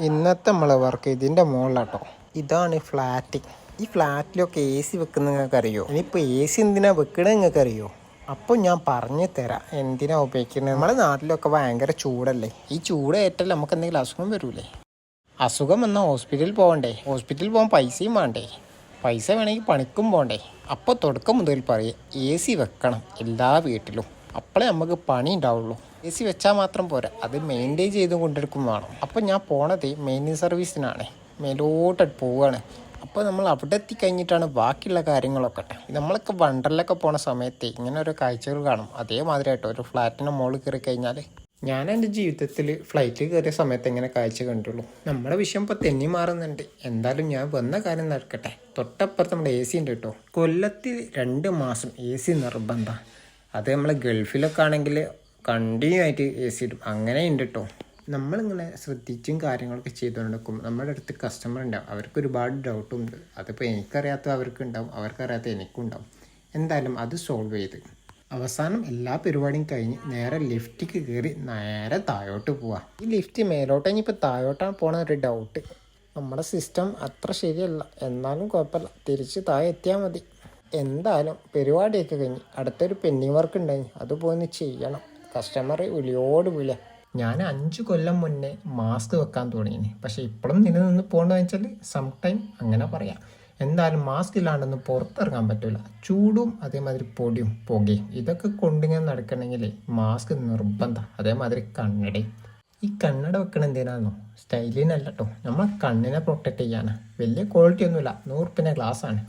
ഇന്നത്തെ നമ്മളെ വർക്ക് ഇതിൻ്റെ മുകളിലാട്ടോ. ഇതാണ് ഫ്ലാറ്റ്. ഈ ഫ്ലാറ്റിലൊക്കെ എ സി വെക്കുന്ന നിങ്ങൾക്ക് അറിയോ? ഇനിയിപ്പോൾ എ സി എന്തിനാ വെക്കണത് നിങ്ങൾക്ക് അറിയോ? അപ്പോൾ ഞാൻ പറഞ്ഞു തരാം എന്തിനാ ഉപയോഗിക്കുന്നത്. നമ്മുടെ നാട്ടിലൊക്കെ ഭയങ്കര ചൂടല്ലേ. ഈ ചൂട് ഏറ്റല്ലേ നമുക്ക് എന്തെങ്കിലും അസുഖം വരൂലേ? അസുഖം വന്നാൽ ഹോസ്പിറ്റലിൽ പോകണ്ടേ? ഹോസ്പിറ്റലിൽ പോകാൻ പൈസയും വേണ്ടേ? പൈസ വേണമെങ്കിൽ പണിക്കും പോകണ്ടേ? അപ്പോൾ തുടക്കം മുതൽ പറയും എ സി വെക്കണം എല്ലാ വീട്ടിലും. അപ്പോഴേ നമുക്ക് പണി ഉണ്ടാവുള്ളൂ. എ സി വെച്ചാൽ മാത്രം പോരാ, അത് മെയിൻറ്റെയിൻ ചെയ്ത് കൊണ്ടെടുക്കും വേണം. അപ്പോൾ ഞാൻ പോണത് മെയിൻ്റെനൻസ് സർവീസിനാണ്. മേലോട്ട് പോവുകയാണ്. അപ്പോൾ നമ്മൾ അവിടെ എത്തിക്കഴിഞ്ഞിട്ടാണ് ബാക്കിയുള്ള കാര്യങ്ങളൊക്കെ. നമ്മളൊക്കെ വണ്ടറിലൊക്കെ പോണ സമയത്ത് ഇങ്ങനെ ഓരോ കാഴ്ചകൾ കാണും. അതേമാതിരിയായിട്ടോ ഒരു ഫ്ലാറ്റിൻ്റെ മുകളിൽ കയറി കഴിഞ്ഞാൽ ഞാൻ എൻ്റെ ജീവിതത്തിൽ ഫ്ലൈറ്റിൽ കയറിയ സമയത്ത് എങ്ങനെ കാഴ്ച കണ്ടുള്ളൂ. നമ്മുടെ വിഷയം ഇപ്പോൾ തെന്നി മാറുന്നുണ്ട്. എന്തായാലും ഞാൻ വന്ന കാര്യം നടക്കട്ടെ. തൊട്ടപ്പുറത്ത് നമ്മുടെ എ സി ഉണ്ട് കേട്ടോ. കൊല്ലത്തിൽ 2 മാസം എ സി നിർബന്ധം. അത് നമ്മൾ ഗൾഫിലൊക്കെ ആണെങ്കിൽ കണ്ടിന്യൂ ആയിട്ട് എ സി ഇടും. അങ്ങനെ ഉണ്ട് കേട്ടോ. നമ്മളിങ്ങനെ ശ്രദ്ധിച്ചും കാര്യങ്ങളൊക്കെ ചെയ്തുകൊണ്ടിരിക്കും. നമ്മുടെ അടുത്ത് കസ്റ്റമർ ഉണ്ടാവും, അവർക്ക് ഒരുപാട് ഡൗട്ടും ഉണ്ട്. അതിപ്പോൾ എനിക്കറിയാത്ത അവർക്ക് ഉണ്ടാവും, അവർക്കറിയാത്ത എനിക്കും ഉണ്ടാവും. എന്തായാലും അത് സോൾവ് ചെയ്ത് അവസാനം എല്ലാ പരിപാടിയും കഴിഞ്ഞ് നേരെ ലിഫ്റ്റിക്ക് കയറി നേരെ താഴോട്ട് പോവാം. ഈ ലിഫ്റ്റ് മേലോട്ട് ഇനിയിപ്പോൾ താഴോട്ടാണ് പോണ ഒരു ഡൗട്ട്. നമ്മുടെ സിസ്റ്റം അത്ര ശരിയല്ല, എന്നാലും കുഴപ്പമില്ല, തിരിച്ച് താഴെ എത്തിയാൽ മതി. എന്തായാലും പരിപാടിയൊക്കെ കഴിഞ്ഞ് അടുത്തൊരു പെൻഡിങ് വർക്ക് ഉണ്ടായി, അത് പോയി ചെയ്യണം. കസ്റ്റമർ വിളിയോട് വിളിയ. ഞാൻ 5 കൊല്ലം മുന്നേ മാസ്ക് വെക്കാൻ തുടങ്ങിന്, പക്ഷെ ഇപ്പോഴും നിന്ന് പോകണമെന്ന് വെച്ചാൽ സം ടൈം അങ്ങനെ പറയാം. എന്തായാലും മാസ്ക് ഇല്ലാണ്ടൊന്നും പുറത്തിറങ്ങാൻ പറ്റില്ല. ചൂടും അതേമാതിരി പൊടിയും പുകയും ഇതൊക്കെ കൊണ്ടിങ്ങനെ നടക്കണമെങ്കിൽ മാസ്ക് നിർബന്ധം. അതേമാതിരി കണ്ണടയും. ഈ കണ്ണട വെക്കണം എന്തിനാണെന്നോ? സ്റ്റൈലിനല്ല കേട്ടോ, നമ്മളെ കണ്ണിനെ പ്രൊട്ടക്റ്റ് ചെയ്യാനാണ്. വലിയ ക്വാളിറ്റി ഒന്നുമില്ല, 100 ഗ്ലാസ്സാണ്.